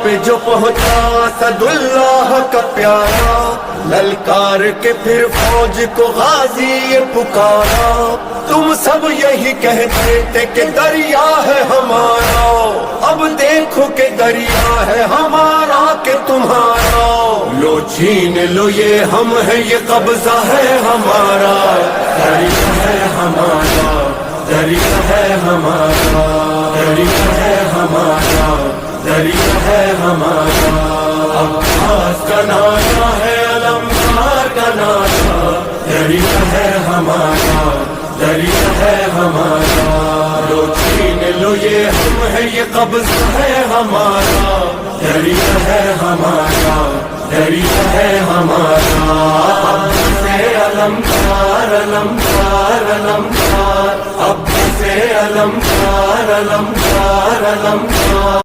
पे जो पहुंचा सदुल्लाह का प्यारा, ललकार के फिर फौज को गाजी ये पुकारा। तुम सब यही कहते थे कि दरिया है हमारा, अब देखो कि दरिया है हमारा कि तुम्हारा। लो छीन लो ये हम है, ये कब्जा है हमारा, दरिया है हमारा, दरिया है हमारा, दरिया है हमारा, दरिया है हमारा। अब्बास का नारा है, अलमदार का नारा, दरिया है हमारा, दरिया है हमारा। लो छीन लो ये हम है, ये कब्जा है हमारा, दरिया है हमारा, दरिया है हमारा। अब से अलमदार अलमदार अलमदार, अब से अलमदार अलमदार अलमदार।